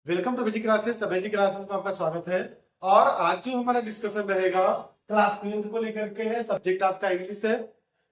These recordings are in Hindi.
Welcome to basic classes. Basic classes में आपका स्वागत है। और आज जो हमारा डिस्कशन रहेगा क्लास 12 को लेकर के है। सब्जेक्ट आपका इंग्लिश है।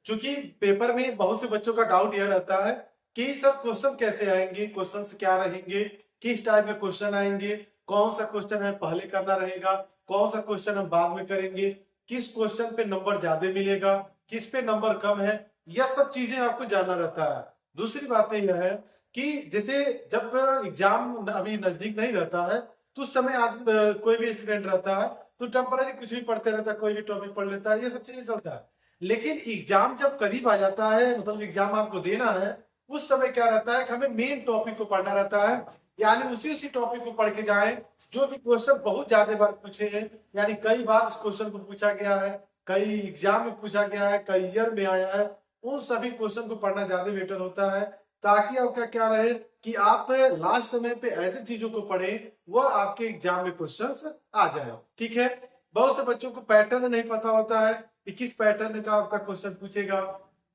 क्योंकि पेपर में बहुत से बच्चों का डाउट यह रहता है कि सर क्वेश्चन कैसे आएंगे, क्वेश्चंस क्या रहेंगे, किस टाइप के क्वेश्चन आएंगे, कौन सा क्वेश्चन है पहले करना रहेगा, कौन सा क्वेश्चन हम बाद में करेंगे, किस क्वेश्चन पे नंबर ज्यादा मिलेगा, किस पे नंबर कम है। यह सब चीजें आपको जानना रहता है। दूसरी बात यह है कि जैसे जब एग्जाम अभी नजदीक नहीं रहता है तो उस समय आदमी कोई भी स्टूडेंट रहता है तो टेम्पररी कुछ भी पढ़ते रहता है, कोई भी टॉपिक पढ़ लेता है, ये सब चीजें चलता है। लेकिन एग्जाम जब करीब आ जाता है, मतलब एग्जाम आपको देना है, उस समय क्या रहता है कि हमें मेन टॉपिक को पढ़ना रहता है। यानी उसी टॉपिक को पढ़ के जाए जो कि क्वेश्चन बहुत ज्यादा बार पूछे हैं, यानी कई बार उस क्वेश्चन को पूछा गया है, कई एग्जाम में पूछा गया है, कई ईयर में आया है। उन सभी क्वेश्चन को पढ़ना ज्यादा बेटर होता है, ताकि आपका क्या रहे कि आप लास्ट समय पे ऐसे चीजों को पढ़ें वह आपके एग्जाम में क्वेश्चंस आ जाए। ठीक है। बहुत से बच्चों को पैटर्न नहीं पता होता है कि किस पैटर्न का आपका क्वेश्चन पूछेगा,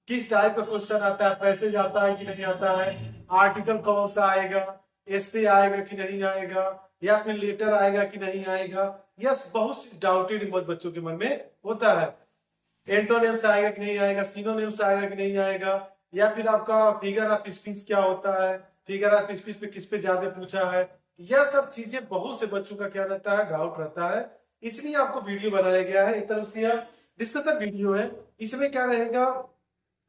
किस टाइप का क्वेश्चन आता है, पैसेज आता है कि नहीं आता है, आर्टिकल कौन सा आएगा, एस्से आएगा कि नहीं आएगा, या फिर लेटर आएगा कि नहीं आएगा। यह बहुत सी डाउटेड बच्चों के मन में होता है। एंटोनिम्स आएगा कि नहीं आएगा, सिनोनिम्स आएगा कि नहीं आएगा, या फिर आपका फिगर ऑफ स्पीच क्या होता है, फिगर ऑफ स्पीच पे किस पे ज्यादा पूछा है। यह सब चीजें बहुत से बच्चों का क्या रहता है, डाउट रहता है। इसलिए आपको वीडियो बनाया गया है। एक तरफ से यह डिस्कशन वीडियो है। इसमें क्या रहेगा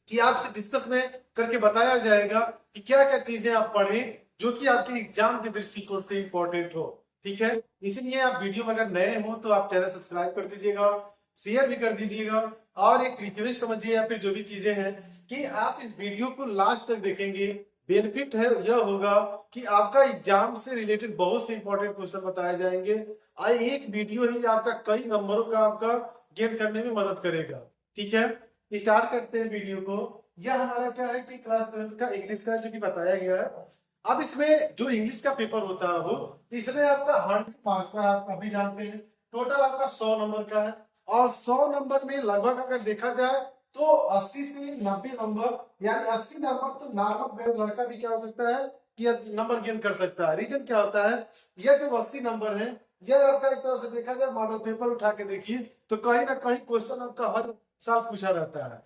कि आपसे डिस्कस में करके बताया जाएगा कि क्या क्या चीजें आप पढ़ें जो कि आपके एग्जाम के दृष्टिकोण से इंपॉर्टेंट हो। ठीक है। इसलिए आप वीडियो में अगर नए हो तो आप चैनल सब्सक्राइब कर दीजिएगा, शेयर भी कर दीजिएगा। और एक रिक्वेस्ट समझिए या फिर जो भी चीजें हैं कि आप इस वीडियो को लास्ट तक देखेंगे। बेनिफिट है यह होगा कि आपका एग्जाम से रिलेटेड बहुत से इंपॉर्टेंट क्वेश्चन बताए जाएंगे और एक वीडियो ही आपका कई नंबरों का आपका गेन करने में मदद करेगा। ठीक है। स्टार्ट करते हैं वीडियो को। यह हमारा क्या है कि क्लास 12 का इंग्लिश का जो कि बताया गया है। अब इसमें जो इंग्लिश का पेपर होता है वो इसमें आपका 100 मार्क्स का, आप अभी जानते हैं टोटल आपका 100 नंबर का है। और 100 नंबर में लगभग अगर देखा जाए तो 80 से 90 नंबर, यानी 80 नंबर तो नॉर्मल लड़का भी क्या हो सकता है कि नंबर गेन कर सकता है। रीजन क्या होता है, यह जो 80 नंबर है यह आपका एक तरह से देखा जाए मॉडल पेपर उठा के देखिए तो कहीं ना कहीं क्वेश्चन आपका हर साल पूछा रहता है।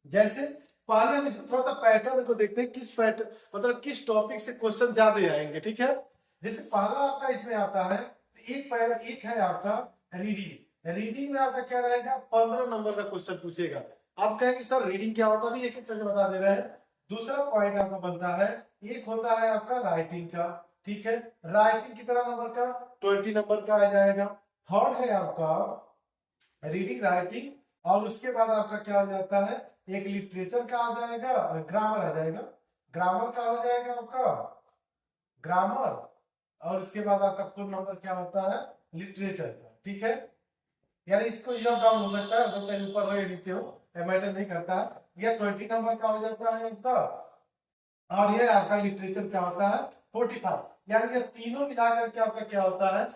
जैसे पहले हम इसको थोड़ा सा पैटर्न को देखते हैं, किस पैटर्न मतलब किस टॉपिक से क्वेश्चन ज्यादा आएंगे। ठीक है। जैसे पहला आपका इसमें आता है एक है आपका रीडिंग। रीडिंग में आपका क्या रहेगा, 15 नंबर का क्वेश्चन पूछेगा। आप कहेंगे सर रीडिंग क्या होता है, एक एक करके बता दे रहे हैं। दूसरा पॉइंट आपका बनता है, एक होता है आपका राइटिंग का। ठीक है। राइटिंग कितना नंबर का, 20 नंबर का आ जाएगा। थर्ड है आपका रीडिंग राइटिंग, और उसके बाद आपका क्या हो जाता है, एक लिटरेचर का आ जाएगा, ग्रामर आ जाएगा। ग्रामर का हो जाएगा आपका ग्रामर, और उसके बाद आपका फुल नंबर क्या होता है, लिटरेचर का। ठीक है। यानी इसको जब डाउन हो सकता है, हो सकता है ऊपर हो या नीचे हो, मैटर नहीं करता। यह 20 नंबर का हो जाता है आपका, और ये आपका लिटरेचर क्या होता है 45। यानी ये तीनों मिलाकर के आपका क्या होता है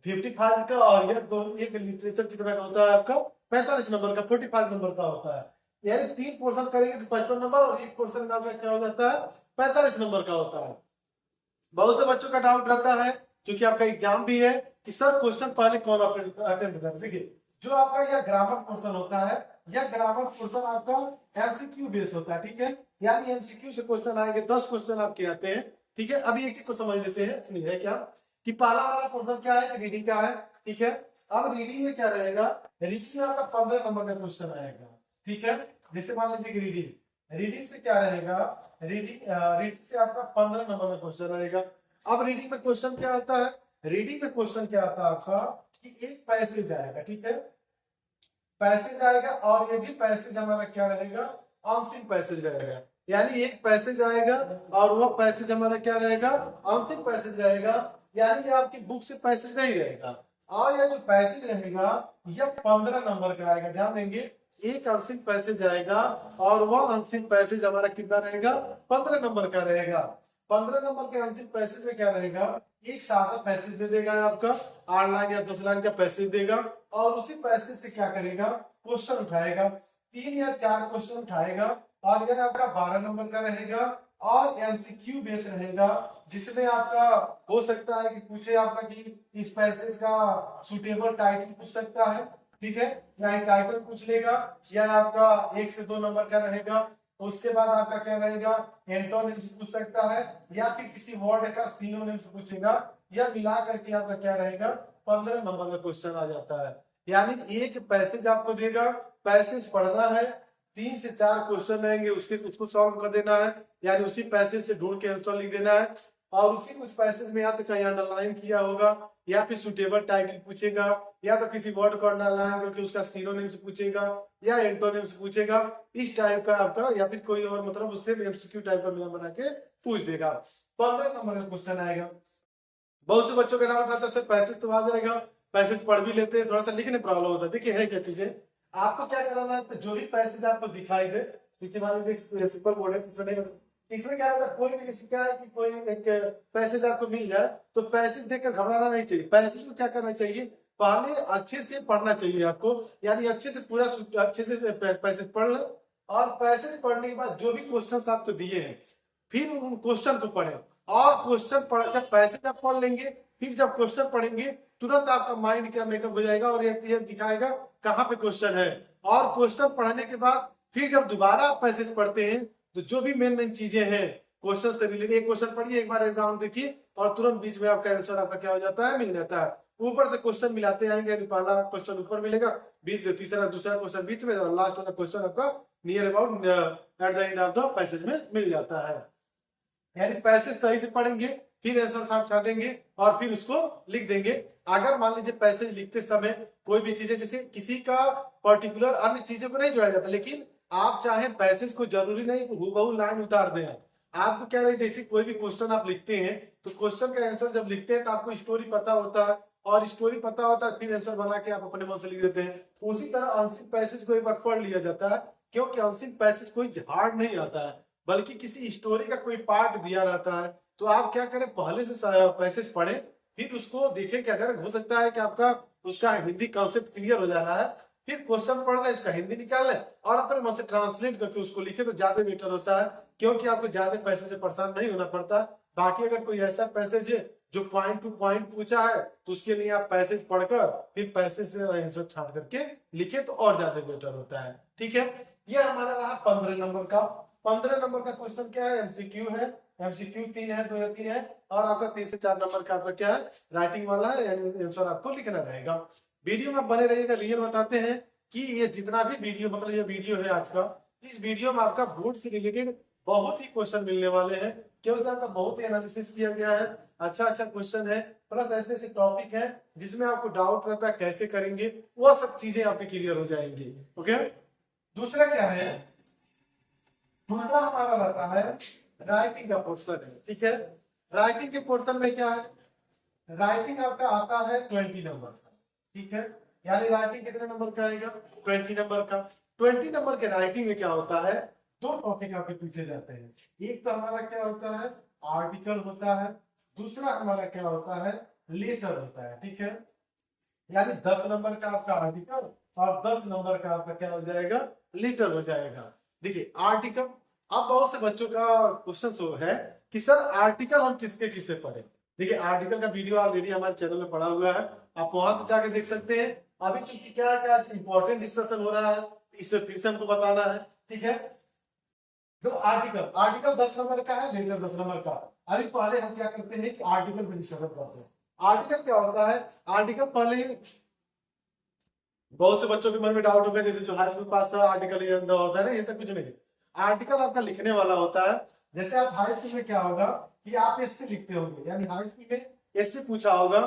55 का, और यह दोनों एक लिटरेचर कितना का होता है आपका 45 नंबर का, 45 नंबर का होता है। यानी 3 पोर्शन करेंगे तो 55 नंबर, और एक पोर्शन में आपका क्या हो जाता है 45 नंबर का होता है। बहुत से बच्चों का डाउट रहता है क्योंकि आपका एग्जाम भी है कि सर क्वेश्चन पहले कौन अटेम्प्ट कर। देखिए जो आपका यह ग्रामर पोर्शन होता है, यह ग्रामर पोर्शन आपका एमसीक्यू बेस होता है। ठीक है। यानी एमसीक्यू से क्वेश्चन आएंगे, 10 क्वेश्चन आपके आते हैं। ठीक है। अभी एक को समझ लेते हैं। सुनिए क्या कि पहला वाला क्वेश्चन क्या है, रीडिंग का है। ठीक है। अब रीडिंग में क्या रहेगा, रीडिंग में आपका 15 नंबर का क्वेश्चन आएगा। ठीक है। जैसे मान लीजिए कि रीडिंग रीडिंग से क्या रहेगा, रीडिंग से आपका 15 नंबर का क्वेश्चन आएगा। अब रीडिंग में क्वेश्चन क्या आता है, रीडिंग में क्वेश्चन क्या आता है आपका कि एक पैसेज आएगा। ठीक है। पैसेज आएगा, और ये भी पैसेज हमारा क्या रहेगा, आंशिक पैसेज रहेगा। यानी एक पैसेज आएगा और वह पैसेज हमारा क्या रहेगा, आंशिक पैसेज रहेगा। यानी ये आपकी बुक से पैसेज नहीं रहेगा। और यह जो पैसेज रहेगा यह 15 नंबर का आएगा। ध्यान देंगे, एक आंशिक पैसेज आएगा और वह आंशिक पैसेज हमारा कितना रहेगा 15 नंबर का रहेगा। 15 नंबर के आंशिक पैसेज में क्या रहेगा, एक सादा पैसेज दे देगा आपका 8 लाइन या 10 लाइन का पैसेज देगा, और उसी पैसेज से क्या करेगा क्वेश्चन उठाएगा, 3 या 4 क्वेश्चन उठाएगा। और यह आपका 12 नंबर का रहेगा और एमसीक्यू बेस रहेगा, जिसमें आपका हो सकता है कि पूछे आपका कि इस पैसेज का सुटेबल टाइटल पूछ सकता है, ठीक है, या टाइटल पूछ लेगा, या आपका 1 से 2 नंबर का रहेगा। उसके बाद आपका क्या रहेगा, एंटोनिम्स पूछ सकता है, या फिर किसी वर्ड का सिनोनिम्स पूछेगा, या मिला करके आपका क्या रहेगा 15 नंबर का क्वेश्चन आ जाता है। यानी एक पैसेज आपको देगा, पैसेज पढ़ना है, 3 से 4 क्वेश्चन रहेंगे, उसको सॉल्व कर देना है, यानी उसी पैसेज से ढूंढ के आंसर लिख देना है, और उसी कुछ पैसेज में या तो कहीं अंडरलाइन किया होगा, या फिर सुटेबल टाइटल पूछेगा, या तो किसी वर्ड को अंडरलाइन करके उसका सिनोनिम्स पूछेगा, या एंटोनिम्स पूछेगा, इस टाइप का आपका, या फिर कोई और मतलब उससे एमसीक्यू टाइप का बना के पूछ देगा। 15 नंबर का क्वेश्चन आएगा। बहुत से बच्चों का नाम रहता है सर पैसेज तो आ जाएगा, पैसेज पढ़ भी लेते हैं, थोड़ा सा लिखने प्रॉब्लम होता है। देखिए है क्या चीजें, आपको क्या कराना है, तो जो भी पैसेज आपको दिखाई दे, देखिए मान लीजिए सिंपल बोर्ड है, इसमें क्या होता है, कोई भी किसी क्या है कि कोई एक पैसेज आपको मिल जाए तो पैसेज देखकर घबराना नहीं चाहिए। पैसेज को क्या करना चाहिए, पहले अच्छे से पढ़ना चाहिए आपको, यानी अच्छे से पूरा अच्छे से पैसेज पढ़ लो, और पैसेज पढ़ने के बाद जो भी क्वेश्चंस आपको दिए हैं फिर उन क्वेश्चन को पढ़े, और क्वेश्चन पढ़ जब पैसेज आप पढ़ लेंगे, फिर जब क्वेश्चन पढ़ेंगे तुरंत आपका माइंड क्या मेकअप हो जाएगा, और ये दिखाएगा कहाँ पे क्वेश्चन है। और क्वेश्चन पढ़ने के बाद फिर जब दोबारा आप पैसेज पढ़ते हैं तो जो भी मेन मेन चीजें हैं क्वेश्चन से रिलेटेड, एक क्वेश्चन पढ़िए, एक बार बैकग्राउंड देखिए, और तुरंत बीच में आपका आंसर आपका क्या हो जाता है, मिल जाता है। ऊपर से क्वेश्चन मिलाते आएंगे, पहला क्वेश्चन ऊपर मिलेगा, बीच तीसरा दूसरा क्वेश्चन बीच में, और लास्ट वाला क्वेश्चन आपका near about at the end of the passage में मिल जाता है। यानी पैसेज सही से पढ़ेंगे, फिर आंसर साथ छाटेंगे, और फिर उसको लिख देंगे। अगर मान लीजिए पैसेज लिखते समय कोई भी चीजें, जैसे किसी का पर्टिकुलर अन्य चीजों को नहीं जोड़ा जाता, लेकिन आप चाहे पैसेज को जरूरी नहीं हूबहू लाइन उतार दें, आपको क्या रहे, जैसे कोई भी क्वेश्चन आप लिखते हैं तो क्वेश्चन का आंसर जब लिखते हैं तो आपको स्टोरी पता होता है, और स्टोरी पता होता है फिर आंसर बना के आप अपने मन से लिख देते हैं। उसी तरह आंशिक पैसेज को एक बार पढ़ लिया जाता है, क्योंकि आंशिक पैसेज कोई हार्ड नहीं आता है, बल्कि किसी स्टोरी का कोई पार्ट दिया रहता है। तो आप क्या करें, पहले से पैसेज पढ़ें, फिर उसको देखें कि अगर हो सकता है कि आपका उसका हिंदी कॉन्सेप्ट क्लियर हो जा रहा है, फिर क्वेश्चन पढ़ लें, इसका हिंदी निकाल लें, और अपने मन से ट्रांसलेट करके उसको लिखे तो ज्यादा बेटर होता है, क्योंकि आपको ज्यादा पैसे से परेशान नहीं होना पड़ता। बाकी अगर कोई ऐसा पैसेज है जो पॉइंट टू पॉइंट पूछा है तो उसके लिए आप पैसेज पढ़कर फिर पैसेज से आंसर छाट करके लिखे तो और ज्यादा बेटर होता है। ठीक है, ये हमारा रहा 15 नंबर का। 15 नंबर का क्वेश्चन क्या है, एमसीक्यू है। एमसीक्यू 3 है, 2 या 3 है, और आपका 3 से 4 नंबर का आपका क्या है, राइटिंग वाला है, यानी आंसर आपको लिखना रहेगा। वीडियो में बने रहिएगा। क्लियर बताते हैं कि ये जितना भी वीडियो, मतलब ये वीडियो है आज का, इस वीडियो में आपका बोर्ड से रिलेटेड बहुत ही क्वेश्चन मिलने वाले हैं, क्योंकि आपका बहुत ही एनालिसिस किया गया है, अच्छा अच्छा क्वेश्चन है, प्लस ऐसे ऐसे टॉपिक है जिसमें आपको डाउट रहता है कैसे करेंगे, वो सब चीजें आपके क्लियर हो जाएंगी। ओके, दूसरा क्या है, दूसरा हमारा रहता है राइटिंग का पोर्शन है। ठीक है, राइटिंग के पोर्शन में क्या है, राइटिंग आपका आता है 20 नंबर का। ठीक है, यानी राइटिंग कितने नंबर का आएगा, 20 नंबर का। 20 नंबर के राइटिंग में क्या होता है, दो टॉपिक आपके पूछे जाते हैं। एक तो हमारा क्या होता है, आर्टिकल होता है, दूसरा हमारा क्या होता है, लेटर होता है। ठीक है, यानी 10 नंबर का आपका आर्टिकल और 10 नंबर का आपका क्या हो जाएगा, लेटर हो जाएगा। देखिए आर्टिकल, अब बहुत से बच्चों का क्वेश्चन है कि सर आर्टिकल हम किसके किससे पढ़े। देखिए आर्टिकल का वीडियो ऑलरेडी हमारे चैनल में पड़ा हुआ है, आप वहां से जाके देख सकते हैं। अभी चूंकि क्या क्या इंपॉर्टेंट डिस्कशन हो रहा है, इसे फिर से हमको बताना है। ठीक है, तो आर्टिकल, आर्टिकल 10 नंबर का है, लेटर 10 नंबर का। अभी पहले हम क्या करते हैं कि आर्टिकल पे डिस्कशन करते हैं। आर्टिकल क्या होता है, आर्टिकल पहले बहुत से बच्चों के मन में डाउट होगा, जैसे जो हाई स्कूल पास आर्टिकल ये अंदर होता है ना, ये सब कुछ नहीं। आर्टिकल आपका लिखने वाला होता है। जैसे आप हाई स्कूल में क्या होगा कि आप एससे लिखते होंगे, यानी हाई स्कूल में एससे पूछा होगा,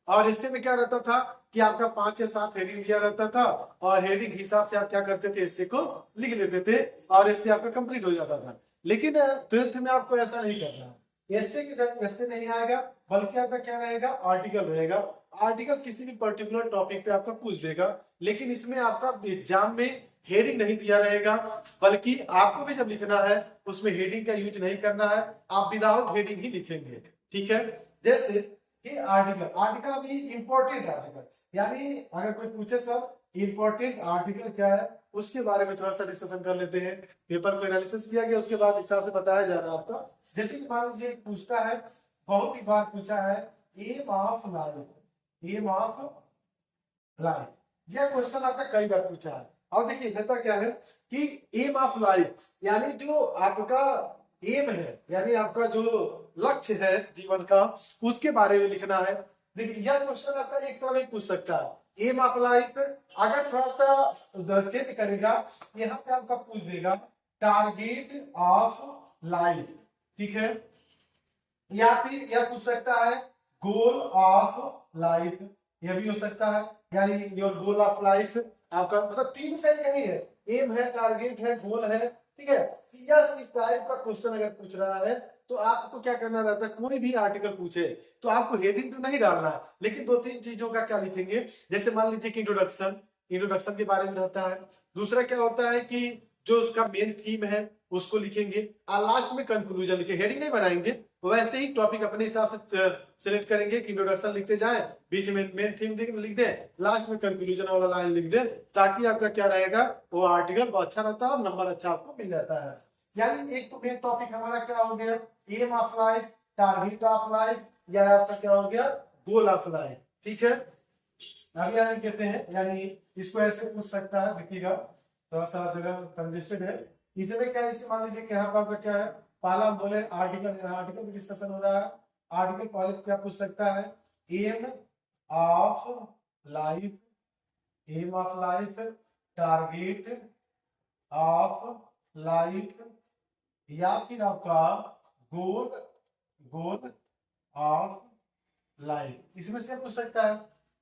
और एससे में क्या रहता था कि आपका 5 या 7 हेडिंग दिया रहता था, और हेडिंग हिसाब से आप क्या करते थे, एससे को लिख लेते थे, और एससे आपका कंप्लीट हो जाता था। लेकिन 12th में आपको ऐसा नहीं करना, एससे की जगह एससे नहीं आएगा, बल्कि आपका क्या रहेगा, आर्टिकल रहेगा। आर्टिकल किसी भी पर्टिकुलर टॉपिक पे आपका पूछ देगा, लेकिन इसमें आपका एग्जाम में हेडिंग नहीं दिया रहेगा, बल्कि आपको भी जब लिखना है उसमें हेडिंग का यूज नहीं करना है, आप विदाउट हेडिंग ही लिखेंगे। ठीक है, जैसे कि आर्टिकल, आर्टिकल अभी इंपॉर्टेंट आर्टिकल, यानी अगर कोई पूछे सर इंपॉर्टेंट आर्टिकल क्या है, उसके बारे में थोड़ा सा डिस्कशन कर लेते हैं। पेपर को एनालिसिस किया गया, उसके बाद इस हिसाब से बताया जा रहा है आपका। जैसे कि मान लीजिए पूछता है, बहुत ही बार पूछा है, aim of life, aim of life, यह क्वेश्चन आपका कई बार पूछा है। और देखिए कहता क्या है कि एम ऑफ लाइफ यानी जो आपका एम है, यानी आपका जो लक्ष्य है जीवन का, उसके बारे में लिखना है। देखिए यह क्वेश्चन आपका एक तरह में पूछ सकता है। एम ऑफ लाइफ अगर थोड़ा सा चेंज करेगा, यहाँ पे आपका पूछ देगा टारगेट ऑफ लाइफ, ठीक है, या फिर यह पूछ सकता है गोल ऑफ लाइफ, यह भी हो सकता है, यानी योर गोल ऑफ लाइफ आपका मतलब तीन फेज का ही है, एम है, टारगेट है, गोल है, ठीक है। यस, इस टाइप का क्वेश्चन अगर पूछ रहा है तो आपको क्या करना रहता है, कोई भी आर्टिकल पूछे तो आपको हेडिंग तो नहीं डालना, लेकिन दो तीन चीजों का क्या लिखेंगे, जैसे मान लीजिए कि इंट्रोडक्शन, इंट्रोडक्शन के बारे में रहता है। दूसरा क्या होता है कि जो उसका मेन थीम है उसको लिखेंगे, और लास्ट में कंक्लूजन लिखे, हेडिंग नहीं बनाएंगे, वैसे ही टॉपिक अपने हिसाब से सिलेक्ट करेंगे कि इंट्रोडक्शन लिखते जाएं, बीच में मेन थीम लिख दें, लास्ट में कंक्लूजन वाला लाइन लिख दें, ताकि आपका क्या रहेगा, वो आर्टिकल अच्छा रहता है और नंबर अच्छा आपको मिल जाता है। यानी एक तो मेन टॉपिक हमारा क्या हो गया, aim of life, target of life, या आपका क्या हो गया, गोल ऑफ लाइफ, ठीक है। अभी आगे कहते हैं, यानी इसको ऐसे पूछ सकता है, देखिएगा थोड़ा सा जगह कंजेस्टेड है, इसमें क्या, इसे मान लीजिए कि यहाँ पर आपका क्या है, पहला हम बोले आर्टिकल, आर्टिकल डिस्कशन हो रहा है, आर्टिकल पहले क्या पूछ सकता है, aim of life, aim of life, target of life, या फिर आपका गोल, गोल ऑफ लाइफ, इसमें से पूछ सकता है।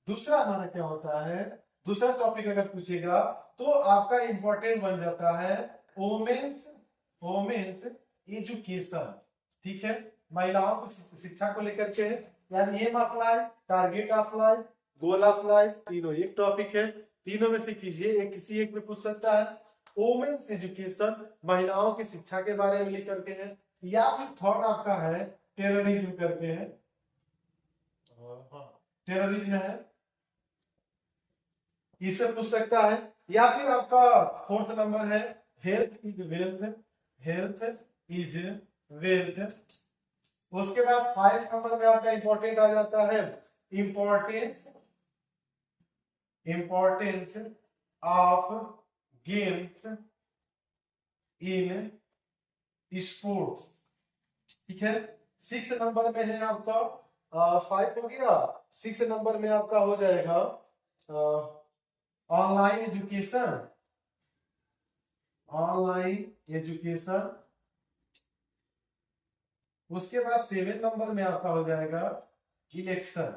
दूसरा हमारा क्या होता है, दूसरा टॉपिक अगर पूछेगा तो आपका इंपॉर्टेंट बन जाता है वोमेन्स, वोमेन्स एजुकेशन, ठीक है, महिलाओं की शिक्षा को लेकर के, यानी aim of life, target of life, goal of life, तीनों एक टॉपिक है, तीनों में से किसी एक में पूछ सकता है। वोमेन्स एजुकेशन, महिलाओं की शिक्षा के बारे में लिख करके है, या फिर थर्ड आपका है टेररिज्म करके है, टेररिज्म है, इससे पूछ सकता है। या फिर आपका फोर्थ नंबर है health is wealth, health is wealth. उसके बाद 5 नंबर में आपका इंपॉर्टेंट आ जाता है importance, importance of games in sports, ठीक है। 6 नंबर में है आपका 5 हो गया, 6 नंबर में आपका हो जाएगा ऑनलाइन एजुकेशन, ऑनलाइन एजुकेशन। उसके बाद 7 नंबर में आपका हो जाएगा इलेक्शन।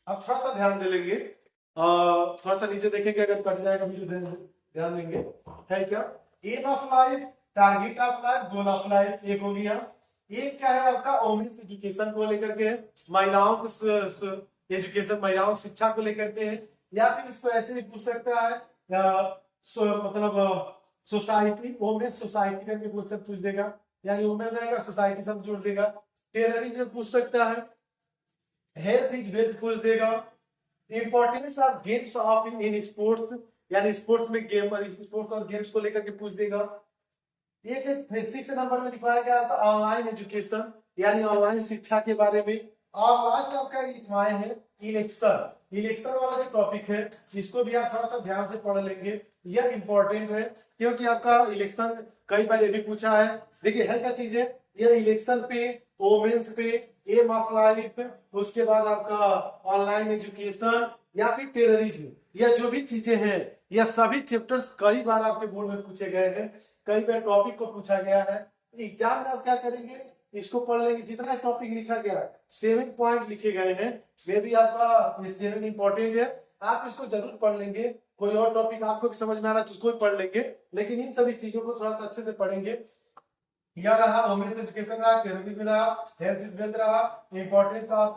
अब थोड़ा सा ध्यान दे लेंगे, थोड़ा सा नीचे देखेंगे, अगर कट जाएगा वीडियो ध्यान देंगे, है क्या, aim of life, target of life, goal of life, एक हो गया। एक क्या है आपका वोमेन्स एजुकेशन को लेकर के, महिलाओं को एजुकेशन, महिलाओं की शिक्षा को लेकर के है। या फिर इसको ऐसे भी पूछ सकता है, मतलब सोसाइटी, वोमेन सोसाइटी करके क्वेश्चन पूछ देगा, यानी वोमेन रहेगा, सोसाइटी सब जोड़ देगा। टेररिज्म पूछ सकता है, हेल्थ इज वेल्थ पूछ देगा, importance of games of in sports, यानी स्पोर्ट्स में गेम, स्पोर्ट्स और गेम्स को लेकर के पूछ देगा। एक 6 नंबर में लिखवाया गया था ऑनलाइन एजुकेशन, यानी ऑनलाइन शिक्षा के बारे में। और लास्ट आपका लिखवाए हैं इलेक्शन, इलेक्शन वाला जो टॉपिक है इसको भी आप थोड़ा सा ध्यान से पढ़ लेंगे, यह इंपॉर्टेंट है, क्योंकि आपका इलेक्शन कई बार ये भी पूछा है। देखिए है क्या चीज है, यह इलेक्शन पे, वोमेन्स पे, एम ऑफ लाइफ, उसके बाद आपका ऑनलाइन एजुकेशन, या फिर टेररिज्म, यह जो भी चीजें हैं, यह सभी चैप्टर्स कई बार आपके बोर्ड में पूछे गए हैं, कई बार टॉपिक को पूछा गया है। एग्जाम में आप क्या करेंगे, इसको पढ़ लेंगे, जितना टॉपिक लिखा गया 7 पॉइंट लिखे गए हैं, वे भी आपका ये 7 इंपॉर्टेंट है, आप इसको जरूर पढ़ लेंगे। कोई और टॉपिक आपको भी समझ में आ रहा है तो उसको भी पढ़ लेंगे, लेकिन इन सभी चीजों को थोड़ा सा अच्छे से पढ़ेंगे। यह रहा वोमेन्स एजुकेशन रहा, टेररिज्म रहा, हेल्थ इज वेल्थ रहा, importance of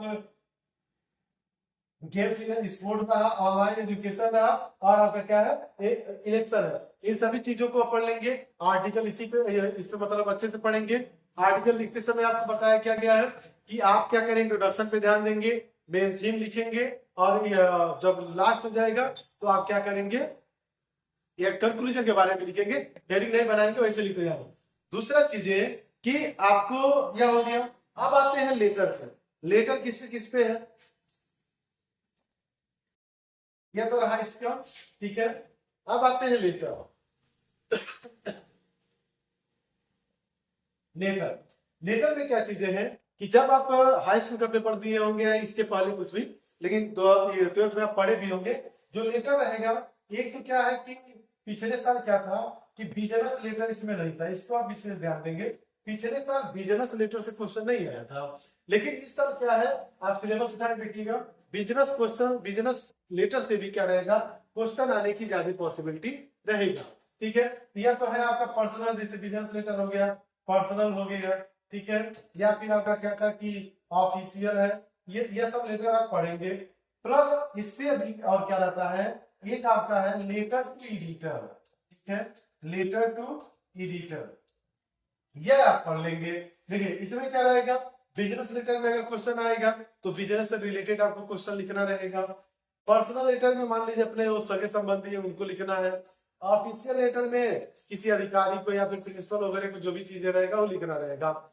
games in sport रहा, ऑनलाइन एजुकेशन रहा, और आपका क्या है इलेक्शन है। इन सभी चीजों को पढ़ लेंगे। आर्टिकल इसी पे, इस पे मतलब अच्छे से पढ़ेंगे। आर्टिकल लिखते समय आपको बताया क्या गया है कि आप क्या करेंगे, इंट्रोडक्शन पे ध्यान देंगे, मेन थीम लिखेंगे, और जब लास्ट हो जाएगा तो आप क्या करेंगे, या कंक्लूजन के बारे में लिखेंगे, हेडिंग नहीं बनाएंगे, वैसे लिखते जाओ। दूसरा चीज है कि आपको यह हो गया। अब आते हैं लेटर पे। लेटर किस पे है, यह तो रहा इसका, ठीक है। अब आते हैं लेटर। लेटर, लेटर में क्या चीजें हैं कि जब आप हाई स्कूल का पेपर दिए होंगे या इसके पहले कुछ भी, लेकिन तो ट्वेल्थ में आप पढ़े भी होंगे, जो लेटर रहेगा, एक तो क्या है कि पिछले साल क्या था कि बिजनेस लेटर इसमें नहीं था, इसको आप इसमें ध्यान देंगे। पिछले साल बिजनेस लेटर से क्वेश्चन नहीं आया था, लेकिन इस साल क्या है, आप सिलेबस उठा के देखिएगा, बिजनेस क्वेश्चन, बिजनेस लेटर से भी क्या रहेगा, क्वेश्चन आने की ज्यादा पॉसिबिलिटी रहेगा, ठीक है। यह तो है आपका पर्सनल, जैसे बिजनेस लेटर हो गया, पर्सनल हो गया, ठीक है। या फिर आपका क्या था कि ऑफिशियल है, ये सब लेटर आप पढ़ेंगे। प्लस इससे अभी और क्या रहता है, एक आपका है लेटर टू एडिटर, ठीक है, लेटर टू एडिटर, यह आप पढ़ लेंगे। देखिए इसमें क्या रहेगा, बिजनेस लेटर में अगर क्वेश्चन आएगा तो बिजनेस से रिलेटेड आपको क्वेश्चन लिखना रहेगा। पर्सनल लेटर में मान लीजिए अपने वो सगे संबंधी है उनको लिखना है। ऑफिशियल लेटर में किसी अधिकारी को या फिर प्रिंसिपल वगैरह को जो भी चीजें रहेगा वो लिखना रहेगा।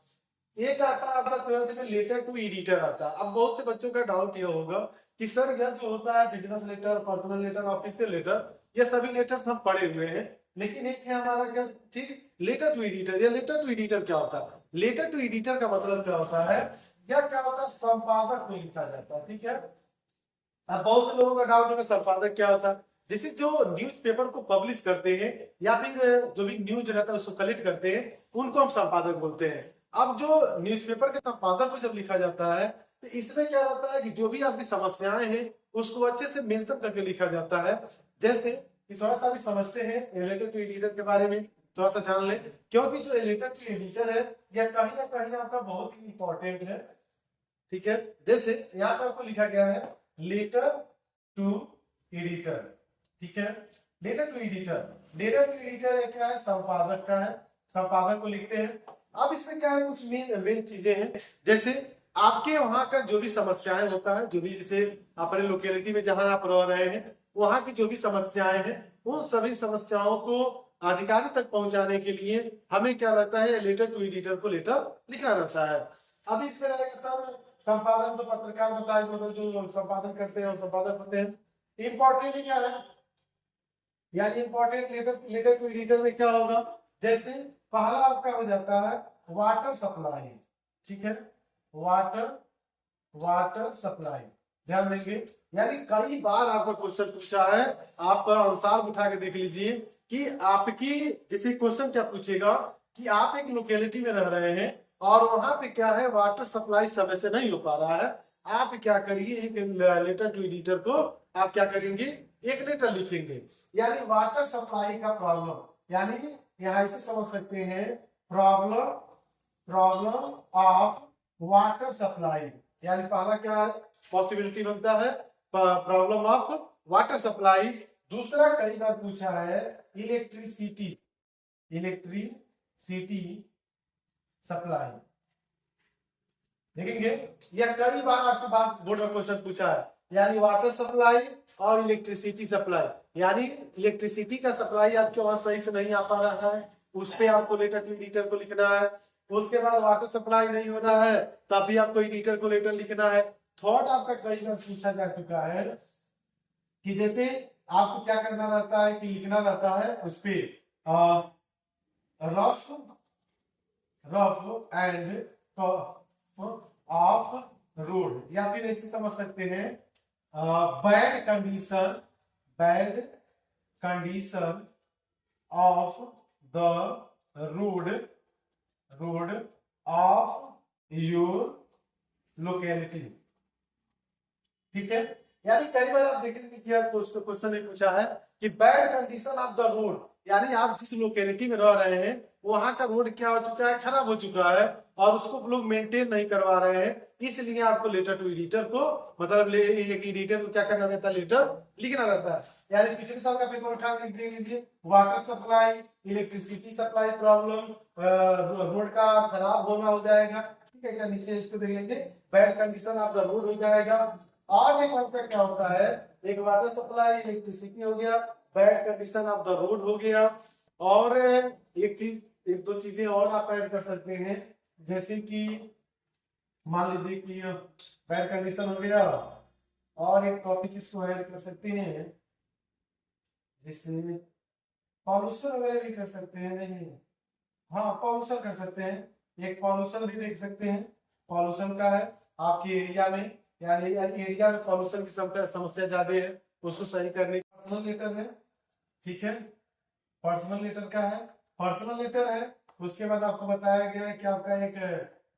एक आता है आपका ट्वेल्थ में लेटर टू एडिटर आता है। अब बहुत से बच्चों का डाउट ये होगा कि सर यह जो होता है business letter, personal letter, official letter, ये सभी लेटर्स हम पढ़े हुए हैं, लेकिन एक है हमारा क्या चीज, लेटर टू एडिटर। या लेटर टू एडिटर क्या होता है, लेटर टू एडिटर का मतलब क्या होता है, या क्या होता है, संपादक को लिखा जाता है, ठीक है। अब बहुत से लोगों का डाउट होगा संपादक क्या होता है, जैसे जो न्यूज़पेपर को पब्लिश करते हैं या फिर जो भी न्यूज रहता है उसको कलेक्ट करते हैं, उनको हम संपादक बोलते हैं। अब जो न्यूज़पेपर के संपादक को जब लिखा जाता है तो इसमें क्या रहता है कि जो भी आपकी समस्याएं हैं उसको अच्छे से मेंशन करके लिखा जाता है। जैसे कि थोड़ा सा भी समझते हैं रिलेटेड टू एडिटर के बारे में, थोड़ा सा जान लें, क्योंकि जो रिलेटेड टू एडिटर है यह कहीं ना कहीं आपका बहुत ही इंपॉर्टेंट है, ठीक है। जैसे यहाँ पर आपको लिखा गया है लेटर टू एडिटर, ठीक है। Letter to editor, letter to editor क्या है, संपादक का है, संपादक को लिखते हैं। अब इसमें क्या है, कुछ मेन चीजें हैं, जैसे आपके वहां का जो भी समस्याएं होता है, जो भी जैसे अपने लोकेलिटी में जहां आप रह रहे हैं वहां की जो भी समस्याएं हैं, उन सभी समस्याओं को अधिकारी तक पहुंचाने के लिए हमें क्या रहता है, लेटर टू एडिटर को लेटर लिखना रहता है। अब इसमें रहेगा सर संपादन, तो पत्रकार बताए, मतलब जो संपादन करते हैं वो संपादक होते हैं। इंपॉर्टेंट क्या है, यानी इंपॉर्टेंट लेटर टू एडिटर में क्या होगा, जैसे पहला आपका हो जाता है वाटर सप्लाई, ठीक है, वाटर सप्लाई, ध्यान देंगे। यानी कई बार आपका क्वेश्चन पूछा है, आप अनुसार उठा के देख लीजिए कि आपकी, जैसे क्वेश्चन क्या पूछेगा कि आप एक लोकेलिटी में रह रहे हैं और वहां पे क्या है, वाटर सप्लाई समय से नहीं हो पा रहा है। आप क्या करिए, एक लेटर टू एडिटर को आप क्या करेंगे, एक लेटर लिखेंगे, यानी वाटर सप्लाई का प्रॉब्लम, यानी यहां इसे समझ सकते हैं प्रॉब्लम ऑफ वाटर सप्लाई, यानी पहला क्या पॉसिबिलिटी बनता है, प्रॉब्लम ऑफ वाटर सप्लाई। दूसरा कई बार पूछा है इलेक्ट्रिसिटी सप्लाई, देखेंगे यह कई बार आपके पास बोर्ड में क्वेश्चन पूछा है, यानी वाटर सप्लाई और इलेक्ट्रिसिटी सप्लाई, यानी इलेक्ट्रिसिटी का सप्लाई आपके वहां सही से नहीं आ पा रहा है, उस पे आपको लेटर टू एडिटर को लिखना है। उसके बाद वाटर सप्लाई नहीं हो रहा है तब भी आपको एडिटर को लेटर लिखना है। थर्ड आपका कई बार पूछा जा चुका है कि जैसे आपको क्या करना रहता है कि लिखना रहता है उस पे रफ एंड ऑफ रोड, या फिर ऐसे समझ सकते हैं bad condition of the road of your locality, ठीक है। यानी कई बार आप देखेंगे कि क्वेश्चन ने पूछा है कि bad condition of the road, यानी आप जिस लोकेलिटी में रह रहे हैं वहां का रोड क्या हो चुका है, खराब हो चुका है और उसको लोग मेंटेन नहीं करवा रहे हैं, इसलिए आपको लेटर टू एडिटर को, मतलब एडिटर को क्या करना रहता है, लेटर लिखना रहता है। यानी पिछले साल का पेपर उठा के देख लीजिए, water supply, electricity supply problem, road का खराब होना हो जाएगा, ठीक है। क्या नीचे इसको देख लेंगे, bad condition of the road हो जाएगा। और एक आपका क्या होता है, एक वाटर सप्लाई, इलेक्ट्रिसिटी हो गया, bad condition of the road हो गया, और एक दो चीजें और आप ऐड कर सकते हैं, जैसे कि मान लीजिए कि बैड कंडीशन हो गया, और एक टॉपिक इसको ऐड कर सकते हैं, जैसे पॉल्यूशन वगैरह भी कर सकते हैं। नहीं, हाँ पॉल्यूशन कर सकते हैं, एक पॉल्यूशन भी देख सकते हैं। पॉल्यूशन का है आपके एरिया में, यानी एरिया में पॉल्यूशन की समस्या ज्यादा है, उसको सही करने का पर्सनल लेटर है। ठीक है, पर्सनल लेटर का है, पर्सनल लेटर है। उसके बाद आपको बताया गया है कि आपका एक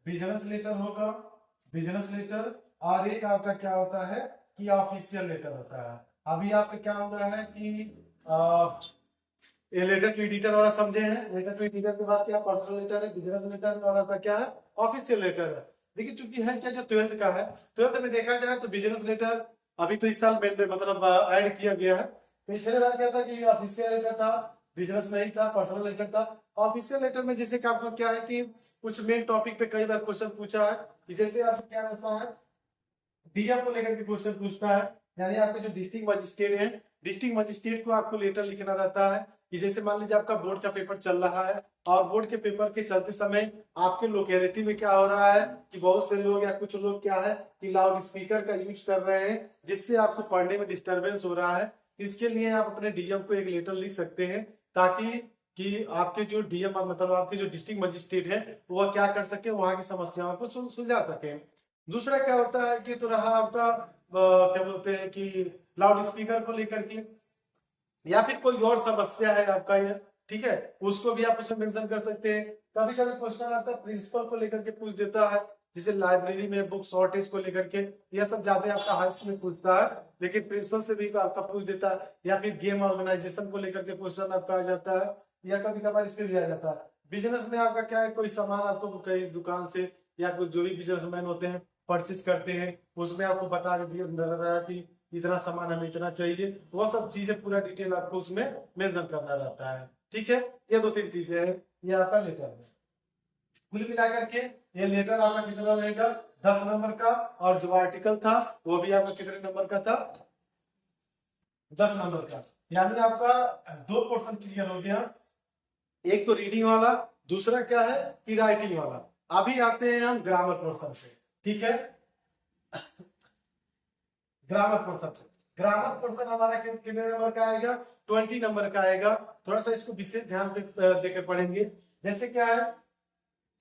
बिजनेस लेटर होगा, बिजनेस लेटर, और एक आपका क्या होता है कि ऑफिशियल लेटर होता है। अभी आपका क्या हो रहा है कि ये लेटर टू एडिटर वाला समझे हैं, लेटर टू एडिटर के बाद क्या पर्सनल लेटर है, बिजनेस लेटर, और आपका क्या है ऑफिशियल लेटर है। देखिए चूंकि है क्या जो 12th का है, 12th में देखा जाए तो बिजनेस लेटर अभी तो इस साल में मतलब ऐड किया गया है। पिछले बार क्या था कि ऑफिशियल लेटर था, बिजनेस नहीं था, पर्सनल लेटर था। ऑफिशियल लेटर में जैसे कि आपको क्या है कि कुछ मेन टॉपिक पे कई बार क्वेश्चन पूछा है, कि जैसे आपको क्या होता है डीएम को लेकर के क्वेश्चन पूछता है, यानी आपके जो डिस्ट्रिक्ट मजिस्ट्रेट है, डिस्ट्रिक्ट मजिस्ट्रेट को आपको लेटर लिखना रहता है कि जैसे मान लीजिए आपका बोर्ड का पेपर चल रहा है, और बोर्ड के पेपर के चलते समय आपके लोकेलिटी में क्या हो रहा है कि बहुत से लोग या कुछ लोग क्या है कि लाउड स्पीकर का यूज कर रहे हैं, जिससे आपको पढ़ने में डिस्टरबेंस हो रहा है। इसके लिए आप अपने डीएम को एक लेटर लिख सकते हैं, ताकि कि आपके जो डीएम मतलब आपके जो डिस्ट्रिक्ट मजिस्ट्रेट है वो क्या कर सके, वहां की समस्याओं को सुलझा सके। दूसरा क्या होता है कि तो रहा आपका क्या बोलते हैं कि लाउड स्पीकर को लेकर के, या फिर कोई और समस्या है आपका ये, ठीक है, उसको भी आप उसमें मेंशन कर सकते हैं। कभी कभी क्वेश्चन आता है प्रिंसिपल को लेकर के पूछ देता है, जैसे लाइब्रेरी में बुक शॉर्टेज को लेकर के, यह सब ज्यादा आपका हाई स्कूल में पूछता है, लेकिन प्रिंसिपल से भी आपका पूछ देता है। या फिर गेम ऑर्गेनाइजेशन को लेकर के क्वेश्चन आपका आ जाता है, या कभी कभार इस पे भी आ जाता है। बिजनेस में आपका क्या है, कोई सामान आपको कहीं दुकान से या कुछ जो भी बिजनेसमैन होते हैं परचेज करते हैं, उसमें आपको बता दिया रहता है कि इतना सामान हमें इतना चाहिए, वो सब चीजें पूरा डिटेल आपको उसमें मेंशन करना रहता है। ठीक है, ये दो तीन चीजें हैं, ये आपका लेटर है। कुल मिलाकर के ये लेटर आपका कितना रहेगा, 10 नंबर का, और जो आर्टिकल था वो भी आपका कितने नंबर का था, 10 नंबर का। यानी आपका दो पोर्शन क्लियर हो गया, एक तो रीडिंग वाला, दूसरा क्या है कि राइटिंग वाला। अभी आते हैं हम ग्रामर पोर्शन पे। ठीक है, ग्रामर पोर्शन, ग्रामर पोर्शन हमारा कितने नंबर का आएगा, 20 नंबर का आएगा। थोड़ा सा इसको विशेष ध्यान देकर पढ़ेंगे। जैसे क्या है,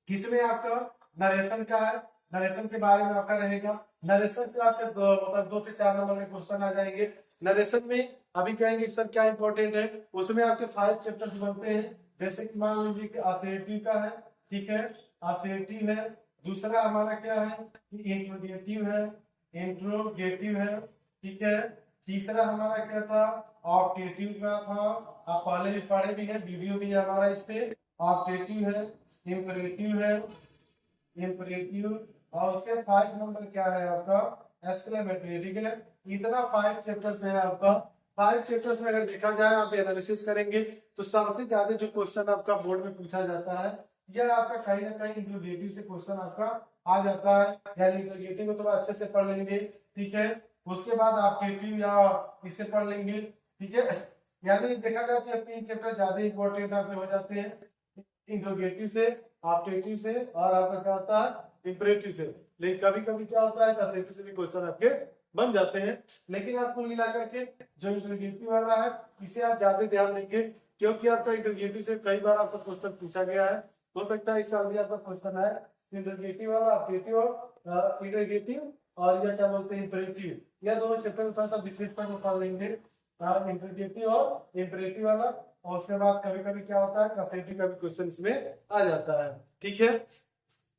किसमें आपका नरेशन का है, नरेशन के बारे में आपका रहेगा। नरेशन से आपके मतलब 2 से 4 नंबर के क्वेश्चन आ जाएंगे। नरेशन में अभी कहेंगे सर क्या इंपॉर्टेंट है, उसमें आपके 5 चैप्टर्स बनते हैं। जैसे कि मान लीजिए कि असर्टिव का है, ठीक है, असर्टिव है। दूसरा हमारा क्या है कि इंट्रोगेटिव है, इंट्रोगेटिव है, ठीक है। तीसरा हमारा क्या था, ऑप्टेटिव का था, आप पहले भी पढ़े भी हैं, वीडियो भी है हमारा इस पे। ऑप्टेटिव है, इंपरेटिव है, इंपरेटिव, और उसके 5 नंबर क्या है आपका एक्सक्लेमेटरी। ठीक है, इतना 5 चैप्टर्स है आपका। 5 चैप्टर्स में अगर देखा जाए, आप एनालिसिस करेंगे तो सबसे ज्यादा जो क्वेश्चन आपका बोर्ड में पूछा जाता है, यह आपका कहीं ना कहीं इंट्रोगेटिव से क्वेश्चन आपका आ जाता है। यानी इंट्रोगेटिव को थोड़ा अच्छे से पढ़ लेंगे, ठीक है, उसके बाद आप क्रिएटिव या इसे पढ़ लेंगे। ठीक है, यानी देखा जाए तो 3 चैप्टर ज्यादा इंपॉर्टेंट आपके हो जाते हैं, इंट्रोगेटिव से, ऑप्टेटिव से, और आपका क्या होता है इंपरेटिव से। लेकिन कभी कभी क्या होता है असर्टिव से भी क्वेश्चन आपके बन जाते हैं। लेकिन आपको मिलाकर के जो इंट्रोगेटिव वाला है, इसे आप ज्यादा ध्यान देंगे, क्योंकि आपका इंट्रोगेटिव से कई बार आपका क्वेश्चन पूछा गया है। हो सकता है इस साल भी आपका क्वेश्चन है इंट्रोगेटिव वाला, ऑप्टेटिव और इंट्रोगेटिव, और यह क्या बोलते हैं इंपरेटिव। यह दोनों चैप्टर में थोड़ा सा विशेष पर पढ़ लेंगे, इंट्रोगेटिव और इंपरेटिव वाला। और उसके बाद कभी कभी क्या होता है असर्टिव का भी क्वेश्चन इसमें आ जाता है। ठीक है,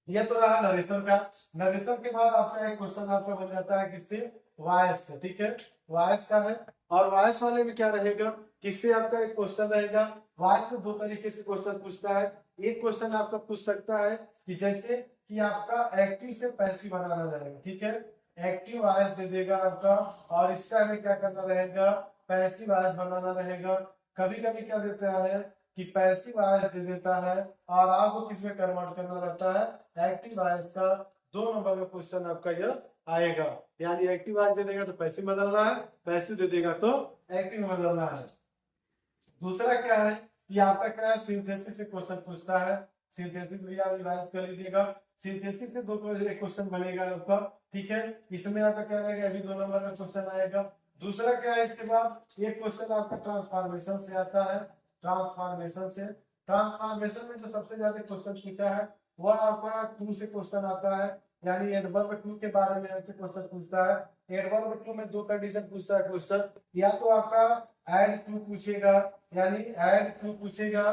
यह तो रहा नरेशन का। नरेशन के बाद आपका एक क्वेश्चन आपका बन जाता है किससे, वॉइस से। ठीक है, वॉइस का है, और वॉइस वाले में क्या रहेगा, किससे आपका एक क्वेश्चन रहेगा। वॉइस में 2 तरीके से क्वेश्चन पूछता है। एक क्वेश्चन आपका पूछ सकता है कि जैसे कि आपका एक्टिव से पैसिव बनाना रहेगा, ठीक है, एक्टिव वॉइस दे देगा आपका, और इसका हमें क्या करना रहेगा, पैसिव वॉइस बनाना रहेगा। कभी कभी क्या देता है कि पैसिव वॉइस दे देता है, और आपको किसमें कन्वर्ट करना रहता है एक्टिव वॉइस का। 2 नंबर का क्वेश्चन आपका यह आएगा, यानी एक्टिव वॉइस दे देगा तो पैसिव बदलना है, पैसिव दे देगा तो एक्टिव बदलना है। दूसरा क्या है, ये आपका क्या है, सिंथेसिस से क्वेश्चन पूछता है। सिंथेसिस भी आप रिवाइज कर लीजिएगा। सिंथेसिस से दो क्वेश्चन बनेगा आपका, ठीक है। इसमें आपका क्या रहेगा, अभी 2 नंबर का क्वेश्चन आएगा। दूसरा क्या है, इसके बाद एक क्वेश्चन आपका ट्रांसफॉर्मेशन से आता है। ट्रांसफॉर्मेशन में जो सबसे ज्यादा क्वेश्चन पूछा है वह आपका 2 से क्वेश्चन आता है, यानी एडवर्ब 2 के बारे में आपसे क्वेश्चन पूछता है। एडवर्ब 2 में 2 कंडीशन पूछता है क्वेश्चन, या तो आपका ऐड टू पूछेगा, यानी ऐड टू पूछेगा,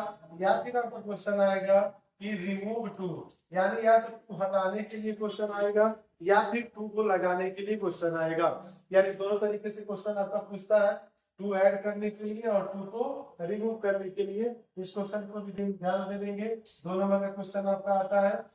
या फिर आपका क्वेश्चन आएगा कि रिमूव टू, यानी या तो टू हटाने के लिए क्वेश्चन आएगा या फिर टू को लगाने के लिए क्वेश्चन आएगा। यानी दोनों तरीके से क्वेश्चन आपका पूछता है, टू ऐड करने के लिए और टू को रिमूव करने के लिए। इस क्वेश्चन को भी ध्यान दे देंगे। 2 नंबर का क्वेश्चन आपका आता है।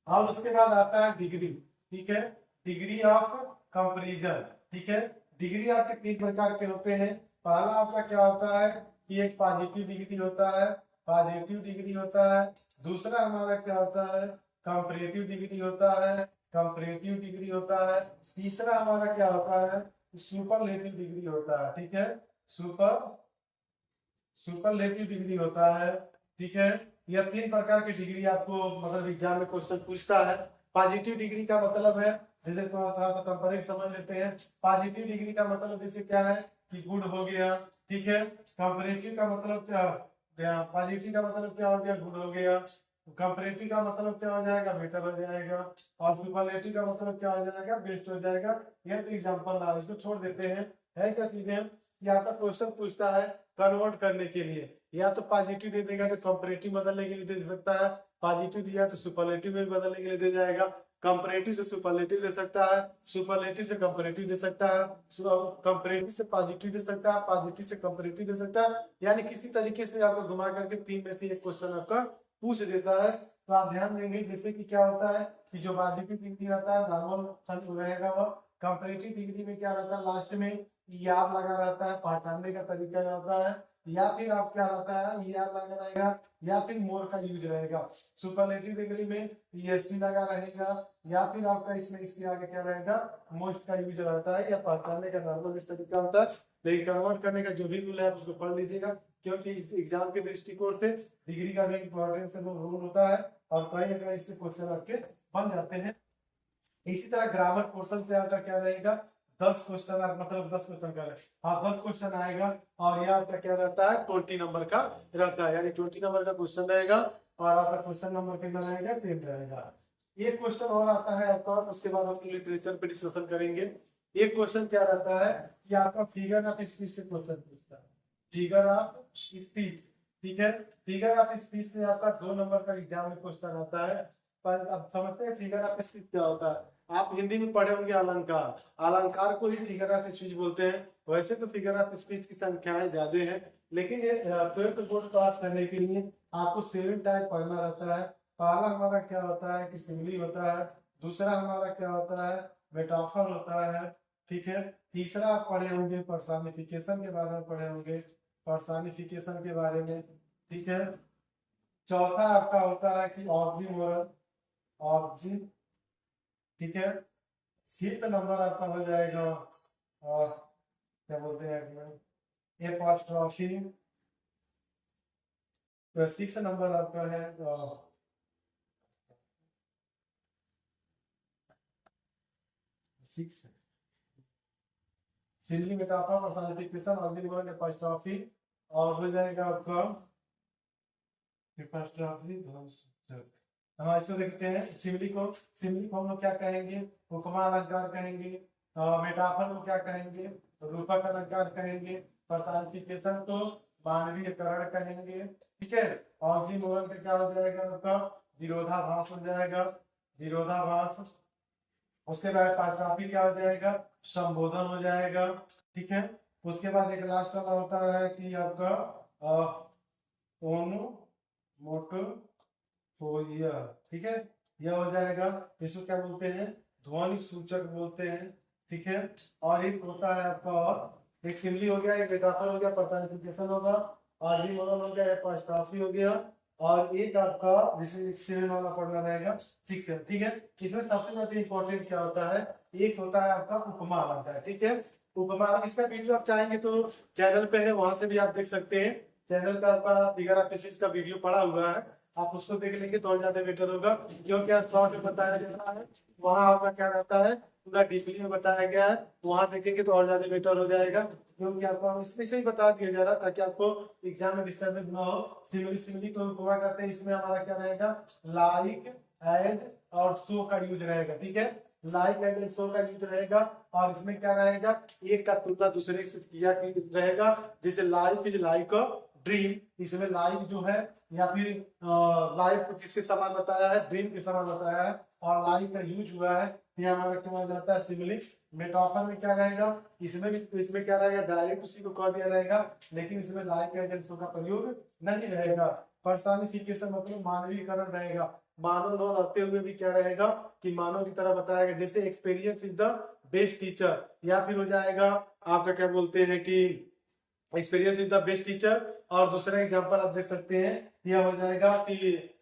और उसके बाद आता है डिग्री, ठीक है, डिग्री ऑफ कंपैरिजन, ठीक है। डिग्री आपके 3 प्रकार के होते हैं। पहला आपका क्या होता है कि एक पॉजिटिव डिग्री होता है, पॉजिटिव डिग्री होता है। दूसरा हमारा क्या होता है, कंपैरेटिव डिग्री होता है, कंपैरेटिव डिग्री होता है। तीसरा हमारा क्या होता है, सुपरलेटिव डिग्री होता है, ठीक है, सुपरलेटिव डिग्री होता है, ठीक है। यह 3 प्रकार की डिग्री आपको मतलब एग्जाम में क्वेश्चन पूछता है। पॉजिटिव डिग्री का मतलब है, जैसे थोड़ा सा कंपेरिजन समझ लेते हैं। पॉजिटिव डिग्री का मतलब जैसे क्या है कि गुड हो गया, ठीक है। कंपैरेटिव का मतलब क्या, पॉजिटिव का मतलब क्या हो गया, गुड हो गया। कंपैरेटिव का मतलब क्या हो जाएगा, बेटर हो जाएगा। और सुपरलेटिव का मतलब क्या हो जाएगा, बेस्ट हो जाएगा। यह तो एग्जांपल रहा, इसको छोड़ देते हैं। है क्या चीजें, ये आपका क्वेश्चन पूछता है कन्वर्ट करने के लिए, या तो पॉजिटिव दे देगा तो कंपैरेटिव बदलने के लिए दे सकता है, पॉजिटिव दिया तो सुपरलेटिव में बदलने के लिए दे जाएगा, कंपैरेटिव से सुपरलेटिव दे सकता है, सुपरलेटिव से कंपैरेटिव दे सकता है, कंपैरेटिव से पॉजिटिव दे सकता है, पॉजिटिव से कंपैरेटिव दे सकता है। यानी किसी तरीके से आपको घुमा करके 3 में से एक क्वेश्चन आपका पूछ देता है। तो आप ध्यान देंगे जैसे कि क्या होता है कि जो पॉजिटिव डिग्री रहता है नॉर्मल रहेगा, वह कंपैरेटिव डिग्री में क्या रहता है, लास्ट में याद लगा रहता है, पहचानने का तरीका होता है, या फिर आप क्या रहता है याद लगा रहेगा, या फिर मोर का यूज रहेगा। सुपरलेटिव डिग्री में ईएसटी लगा रहेगा, या फिर आपका इसमें इसके आगे क्या रहेगा, मोस्ट का यूज रहता है, या पहचानने का नॉर्मल इस तरीका होता है। लेकिन कन्वर्ट करने का जो भी रूल है उसको पढ़ लीजिएगा, क्योंकि इस एग्जाम के दृष्टिकोण से डिग्री का भी इंपॉर्टेंस रूल होता है, और कहीं ना कहीं इससे क्वेश्चन आपके बन जाते हैं। इसी तरह ग्रामर पोर्शन से आपका क्या रहेगा, 10 क्वेश्चन, मतलब 10 क्वेश्चन का, हाँ 10 क्वेश्चन आएगा। और यह आपका क्या रहता है, 20 नंबर का रहता है, यानी 20 नंबर का क्वेश्चन रहेगा। और आपका क्वेश्चन नंबर कितना रहेगा, 10 रहेगा। एक क्वेश्चन और आता है आपका, उसके बाद हम लिटरेचर पे डिस्कशन करेंगे। एक क्वेश्चन क्या रहता है कि आपका फिगर ऑफ स्पीच से क्वेश्चन पूछता है, फिगर ऑफ स्पीच, ठीक है। फिगर ऑफ स्पीच से आपका 2 नंबर का एग्जाम में क्वेश्चन आता है। पर अब समझते हैं फिगर ऑफ स्पीच क्या होता है। आप हिंदी में पढ़े होंगे अलंकार, अलंकार को ही फिगर ऑफ स्पीच बोलते हैं। वैसे तो फिगर ऑफ स्पीच की संख्याएं ज्यादा है, लेकिन ये 12th बोर्ड पास करने के लिए आपको 7 टाइप पढ़ना रहता है। पहला हमारा क्या होता है कि सिमिली होता है, दूसरा हमारा क्या होता है, मेटाफर होता है, ठीक है। तीसरा आप पढ़े होंगे पर्सनिफिकेशन के बारे में पढ़े होंगे, पर्सनिफिकेशन के बारे में, ठीक है। चौथा आपका होता है कि ऑब्जीमोरल, ऑब्जी, ठीक है। 6th नंबर आपका हो जाएगा और क्या बोलते हैं एपॉस्ट्रोफी। तो 6th नंबर आपका है सिल्ली मेटाफा, पर्सनिफिकेशन, ऑब्जीमोरल, एपॉस्ट्रोफी, और हो जाएगा आपका एपॉस्ट्रोफी हम इसको देखते हैं। सिमिली को हम लोग क्या कहेंगे, उपमा अलंकार कहेंगे। मेटाफर को क्या कहेंगे, रूपक अलंकार कहेंगे। पर्सनिफिकेशन को मानवीयकरण कहेंगे, ठीक है। ऑक्सीमोरन का क्या हो जाएगा आपका, विरोधाभास हो जाएगा, विरोधाभास। उसके बाद एपॉस्ट्रोफी क्या हो जाएगा, संबोधन हो जाएगा, ठीक है। उसके बाद एक लास्ट वाला होता है कि आपका ओनोमोटो, तो यह, ठीक है, यह हो जाएगा। इसको क्या बोलते हैं, ध्वनि सूचक बोलते हैं, ठीक है। और एक होता है आपका, और एक सिमिली हो गया, एक मेटाफर हो गया, पर्सनिफिकेशन होगा, ऑक्सीमोरन हो गया, एपॉस्ट्रोफी हो गया, और एक आपका जिसमें 7 वाला पढ़ना रहेगा 6, ठीक है। इसमें सबसे ज्यादा इंपॉर्टेंट क्या होता है, एक होता है आपका उपमा अलंकार, ठीक है। उपमाना, इसका वीडियो आप चाहेंगे तो चैनल पे है, वहां से भी आप देख सकते हैं। चैनल का आपका फिगर ऑफ स्पीच का वीडियो पड़ा हुआ है, आप उसको देख लेंगे तो और ज्यादा बेटर होगा, क्योंकि आज शॉर्ट में बताया जा रहा है, वहाँ आपका क्या रहता है पूरा डीपली में बताया गया है, वहां देखेंगे तो और ज्यादा बेटर हो जाएगा, क्योंकि आपको इसमें से ही बता दिया जा रहा है ताकि आपको एग्जाम में डिस्टर्बेंस ना हो। सिमिली को उपमा करते हैं, इसमें हमारा क्या रहेगा, लाइक, एज और सो का यूज रहेगा। ठीक है, लाइक एज एंड सो का यूज रहेगा, और इसमें क्या रहेगा, एक का तुलना दूसरे से किया रहेगा, जैसे life is like a dream, इसमें लाइफ जो है या फिर लाइफ को किसके समान बताया है, ड्रीम के समान बताया है, और लाइफ का यूज हुआ है, ये हमारा क्या हो जाता है सिमिली। मेटाफर में क्या रहेगा, इसमें क्या रहेगा, डायरेक्ट उसी को कह दिया रहेगा, लेकिन इसमें लाइक एज एंड सो का प्रयोग नहीं रहेगा। पर्सनिफिकेशन मतलब मानवीकरण रहेगा, मानव न रहते हुए भी क्या रहेगा कि मानव की तरह बताएगा, जैसे experience is the best teacher, या फिर हो जाएगा आपका क्या बोलते हैं कि experience is the best teacher. और दूसरा एग्जांपल आप देख सकते हैं, यह हो जाएगा कि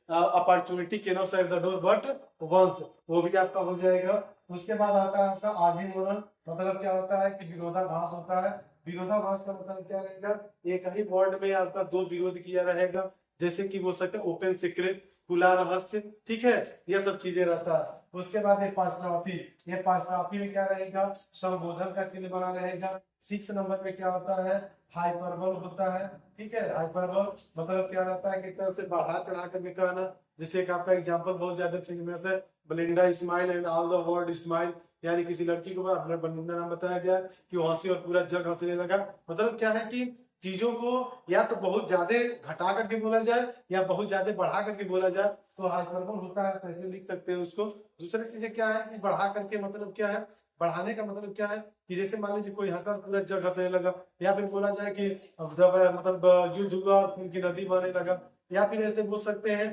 opportunity can not save the door but once, वो भी आपका हो जाएगा। उसके बाद आता है आपका आजीवरण, मतलब क्या होता है कि विरोधाभास होता है। विरोधाभास का मतलब क्या रहेगा, एक ही वर्ड में आपका दो विरोध किया रहेगा, जैसे कि बोल सकते हैं ओपन सीक्रेट, खुला रहस्य। ठीक है, ये सब चीजें रहता है। उसके बाद ये पांच ट्रॉफी में क्या रहेगा, संबोधन का चिन्ह बना रहेगा। 6 नंबर में क्या होता है, हाइपरबोल होता है। ठीक है, हाइपरबोल मतलब क्या रहता है कि तरह से बढ़ा चढ़ा कर कहना, जैसे कि आपका एग्जांपल बहुत ज्यादा फेमस है, ब्लिंडा smile and all the world smile, यानी किसी लड़की को अपना ब्लिंडा नाम बताया गया कि वो हंसी और पूरा जग हंसने लगा। मतलब क्या है कि चीजों को या तो बहुत ज्यादा घटा करके बोला जाए या बहुत ज्यादा बढ़ा करके बोला जाए, तो हाइपरबोल होता है, कैसे लिख सकते हैं उसको। दूसरी चीजें क्या है कि बढ़ा करके मतलब क्या है, बढ़ाने का मतलब क्या है कि जैसे मान लीजिए कोई हंसना पूरा जग हंसने लगा, या फिर बोला जाए कि जब मतलब युद्ध हुआ और खून की नदी बहने लगा, या फिर ऐसे बोल सकते हैं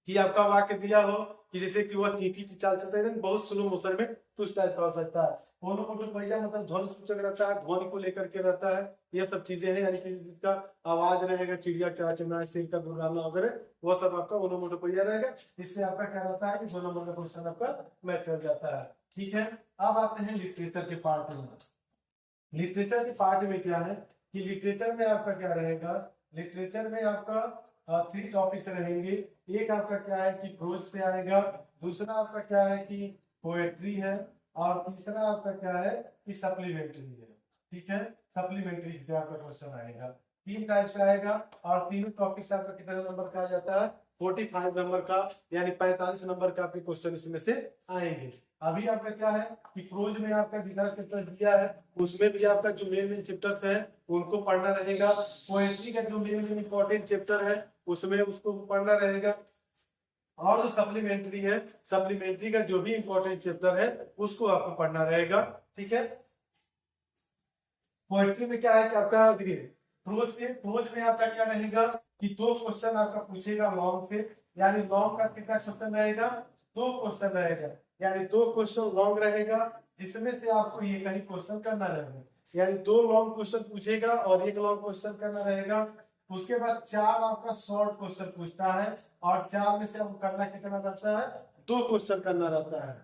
कि आपका वाक्य दिया हो कि जैसे कि वह चींटी की चाल चलता है बहुत स्लो मोशन में, तो उस टाइप का हो सकता है। ओनोमोटोपोइया मतलब ध्वनि सूचक रहता है, ध्वनि को लेकर के रहता है, ये सब चीजें हैं, यानी कि जिसका आवाज रहेगा, चिड़िया चहचहाना, सिर का गुर्राना वगैरह, वो सब आपका ओनोमोटोपोइया रहेगा। इससे आपका क्या रहता है कि 2 नंबर का क्वेश्चन आपका मैच कर जाता है। ठीक है, अब आते हैं लिटरेचर के पार्ट में। लिटरेचर के पार्ट में क्या है कि लिटरेचर में आपका क्या रहेगा, लिटरेचर में आपका 3 टॉपिक्स रहेंगे। एक आपका क्या है कि प्रोज से आएगा, दूसरा आपका क्या है कि पोएट्री है, और तीसरा आपका क्या है कि सप्लीमेंट्री है। ठीक है, सप्लीमेंट्री से आपका क्वेश्चन आएगा, 3 टाइप से आएगा, और तीनों टॉपिक्स आपका कितने नंबर का आ जाता है, 45 नंबर का, यानी 45 नंबर का आपके क्वेश्चन इसमें से आएंगे। अभी आपका क्या है कि प्रोज में आपका जितना चैप्टर दिया है उसमें भी आपका जो मेन चैप्टर्स है उनको पढ़ना रहेगा। पोएट्री का जो मेन इंपॉर्टेंट चैप्टर है उसमें उसको पढ़ना रहेगा, और जो सप्लीमेंट्री है, सप्लीमेंट्री का जो भी इंपॉर्टेंट चैप्टर है उसको आपको पढ़ना रहेगा। ठीक है, पोएट्री में क्या है कि आपका देखिए प्रोज में आपका क्या रहेगा कि 2 क्वेश्चन आपका पूछेगा लॉन्ग से, यानी लॉन्ग का कितना क्वेश्चन रहेगा, 2 क्वेश्चन रहेगा, यानी 2 क्वेश्चन लॉन्ग रहेगा, जिसमें से आपको ये कहीं क्वेश्चन करना रहेगा, यानी 2 लॉन्ग क्वेश्चन पूछेगा और 1 लॉन्ग क्वेश्चन करना रहेगा। उसके बाद 4 आपका शॉर्ट क्वेश्चन पूछता है, और 4 में से आपको करना कितना रहता है, 2 क्वेश्चन करना रहता है।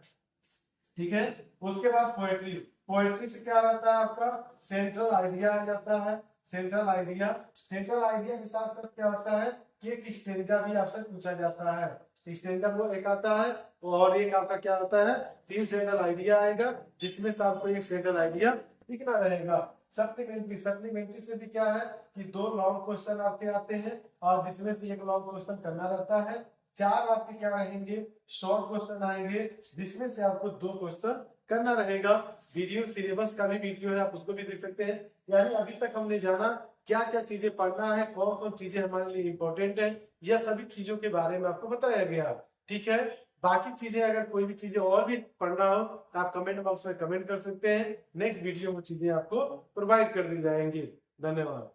ठीक है, उसके बाद पोएट्री, पोएट्री से क्या रहता है आपका सेंट्रल आइडिया आ जाता है। सेंट्रल आइडिया, सेंट्रल आइडिया के साथ साथ क्या होता है कि एक स्टेंजा भी आपसे पूछा जाता है। स्टेंजा वो एक आता है, और एक आपका क्या होता है 3 सेंट्रल आइडिया आएगा, जिसमें से आपको एक सेंट्रल आइडिया लिखना रहेगा। सप्लीमेंट्री, सप्लीमेंट्री से भी क्या है कि 2 लॉन्ग क्वेश्चन आपके आते हैं, और जिसमें से 1 लॉन्ग क्वेश्चन करना रहता है। 4 आपके क्या रहेंगे, शॉर्ट क्वेश्चन आएंगे, जिसमें से आपको 2 क्वेश्चन करना रहेगा। वीडियो सिलेबस का भी वीडियो है, आप उसको भी देख सकते हैं। यानी अभी तक हमने जाना क्या क्या चीजें पढ़ना है, कौन कौन चीजें हमारे लिए इंपॉर्टेंट है, यह सभी चीजों के बारे में आपको बताया गया। ठीक है, बाकी चीजें अगर कोई भी चीजें और भी पढ़ना हो तो आप कमेंट बॉक्स में कमेंट कर सकते हैं, नेक्स्ट वीडियो में चीजें आपको प्रोवाइड कर दी जाएंगी। धन्यवाद।